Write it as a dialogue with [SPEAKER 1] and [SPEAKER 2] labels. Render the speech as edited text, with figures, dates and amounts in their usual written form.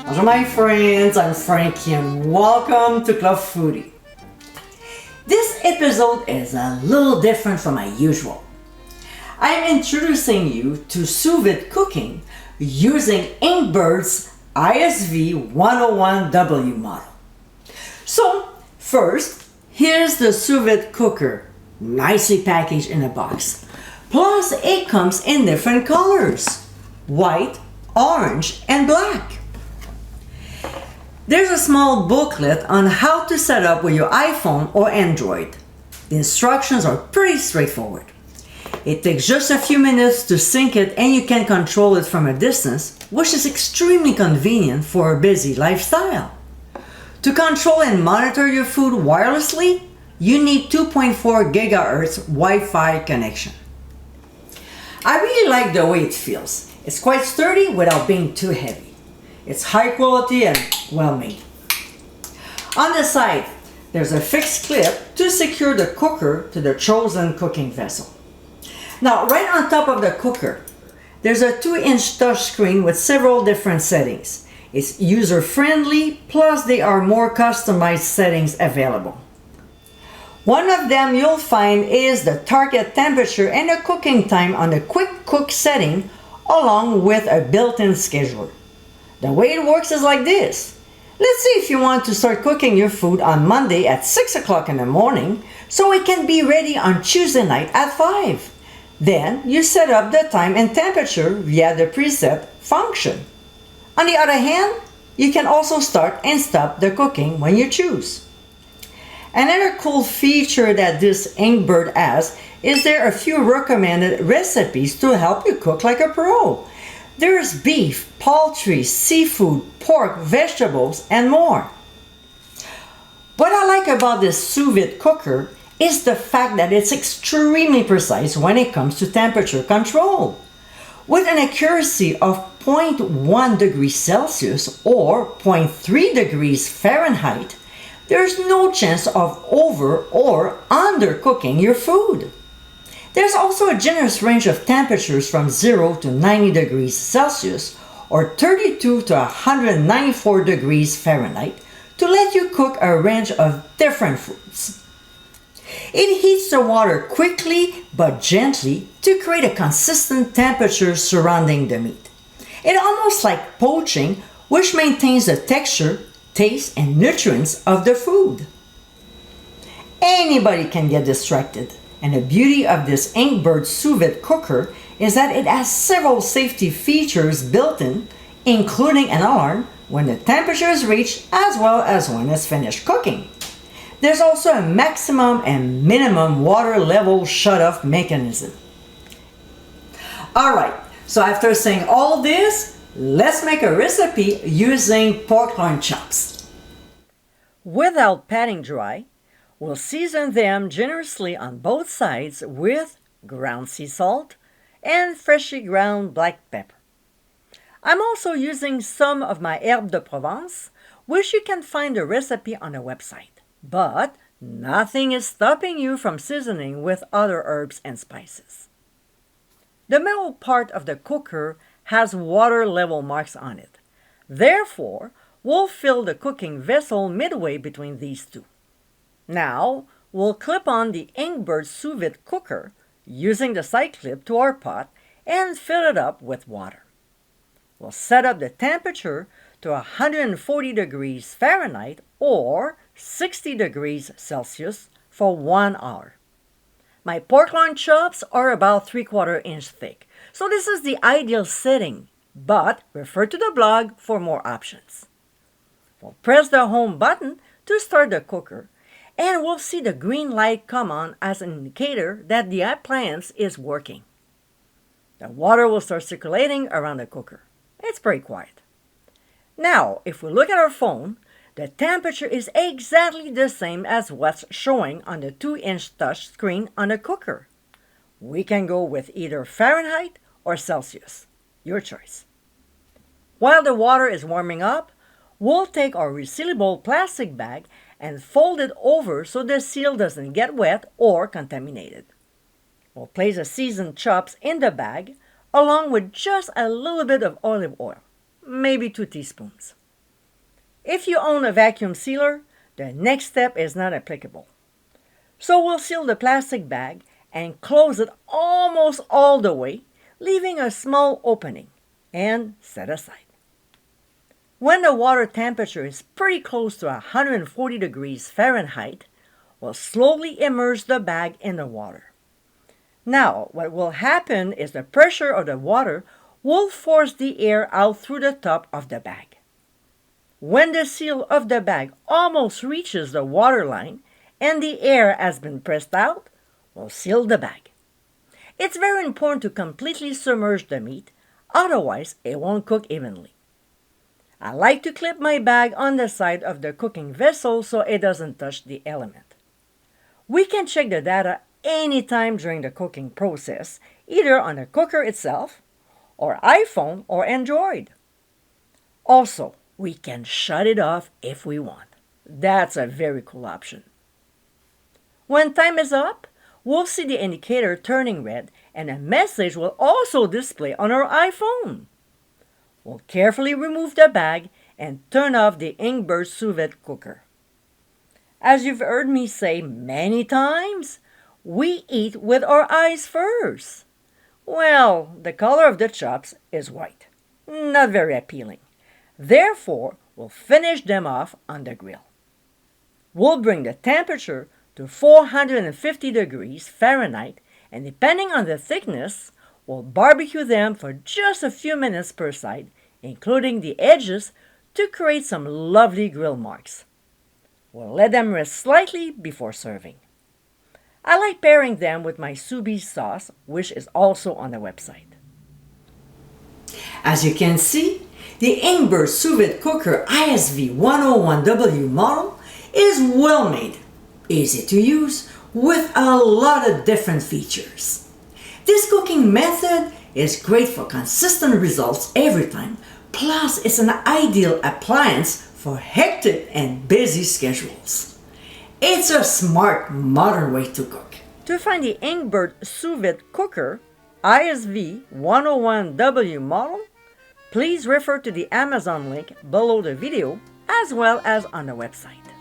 [SPEAKER 1] Bonjour my friends, I'm Frankie and welcome to Club Foodie. This episode is a little different from my usual. I'm introducing you to sous vide cooking using Inkbird's ISV 101W model. So first, here's the sous vide cooker, nicely packaged in a box. Plus it comes in different colors, white, orange, and black. There's a small booklet on how to set up with your iPhone or Android. The instructions are pretty straightforward. It takes just a few minutes to sync it and you can control it from a distance, which is extremely convenient for a busy lifestyle. To control and monitor your food wirelessly, you need 2.4 GHz Wi-Fi connection. I really like the way it feels. It's quite sturdy without being too heavy. It's high quality and well made. On the side, there's a fixed clip to secure the cooker to the chosen cooking vessel. Now, right on top of the cooker, there's a 2-inch touchscreen with several different settings. It's user-friendly, plus there are more customized settings available. One of them you'll find is the target temperature and the cooking time on the quick cook setting, along with a built-in scheduler. The way it works is like this. Let's say if you want to start cooking your food on Monday at 6 o'clock in the morning, so it can be ready on Tuesday night at 5. Then you set up the time and temperature via the preset function. On the other hand, you can also start and stop the cooking when you choose. Another cool feature that this Inkbird has is there are a few recommended recipes to help you cook like a pro. There's beef, poultry, seafood, pork, vegetables, and more. What I like about this sous vide cooker is the fact that it's extremely precise when it comes to temperature control. With an accuracy of 0.1 degrees Celsius or 0.3 degrees Fahrenheit, there's no chance of over or undercooking your food. There's also a generous range of temperatures from 0 to 90 degrees Celsius or 32 to 194 degrees Fahrenheit to let you cook a range of different foods. It heats the water quickly but gently to create a consistent temperature surrounding the meat. It's almost like poaching, which maintains the texture, taste, and nutrients of the food. Anybody can get distracted. And the beauty of this Inkbird sous vide cooker is that it has several safety features built in, including an alarm when the temperature is reached as well as when it's finished cooking. There's also a maximum and minimum water level shutoff mechanism. Alright, so after saying all this, let's make a recipe using pork loin chops. Without patting dry, we'll season them generously on both sides with ground sea salt and freshly ground black pepper. I'm also using some of my herbe de Provence, which you can find the recipe on the website. But nothing is stopping you from seasoning with other herbs and spices. The middle part of the cooker has water level marks on it. Therefore, we'll fill the cooking vessel midway between these two. Now, we'll clip on the Inkbird sous vide cooker using the side clip to our pot and fill it up with water. We'll set up the temperature to 140 degrees Fahrenheit or 60 degrees Celsius for 1 hour. My pork loin chops are about 3/4 inch thick, so this is the ideal setting, but refer to the blog for more options. We'll press the home button to start the cooker, and we'll see the green light come on as an indicator that the appliance is working. The water will start circulating around the cooker. It's pretty quiet. Now, if we look at our phone, the temperature is exactly the same as what's showing on the 2-inch touch screen on the cooker. We can go with either Fahrenheit or Celsius. Your choice. While the water is warming up, we'll take our resealable plastic bag and fold it over so the seal doesn't get wet or contaminated. We'll place the seasoned chops in the bag along with just a little bit of olive oil, maybe 2 teaspoons. If you own a vacuum sealer, the next step is not applicable. So we'll seal the plastic bag and close it almost all the way, leaving a small opening, and set aside. When the water temperature is pretty close to 140 degrees Fahrenheit, we'll slowly immerse the bag in the water. Now, what will happen is the pressure of the water will force the air out through the top of the bag. When the seal of the bag almost reaches the water line and the air has been pressed out, we'll seal the bag. It's very important to completely submerge the meat, otherwise it won't cook evenly. I like to clip my bag on the side of the cooking vessel so it doesn't touch the element. We can check the data anytime during the cooking process, either on the cooker itself, or iPhone or Android. Also, we can shut it off if we want. That's a very cool option. When time is up, we'll see the indicator turning red and a message will also display on our iPhone. We'll carefully remove the bag and turn off the Inkbird Sous Vide cooker. As you've heard me say many times, we eat with our eyes first. Well, the color of the chops is white. Not very appealing. Therefore, we'll finish them off on the grill. We'll bring the temperature to 450 degrees Fahrenheit, and depending on the thickness, we'll barbecue them for just a few minutes per side, including the edges, to create some lovely grill marks. We'll let them rest slightly before serving. I like pairing them with my sous vide sauce, which is also on the website. As you can see, the Inkbird Sous Vide Cooker ISV 101W model is well made, easy to use, with a lot of different features. This cooking method is great for consistent results every time, plus it's an ideal appliance for hectic and busy schedules. It's a smart, modern way to cook. To find the Inkbird Sous Vide Cooker ISV 101W model, please refer to the Amazon link below the video as well as on the website.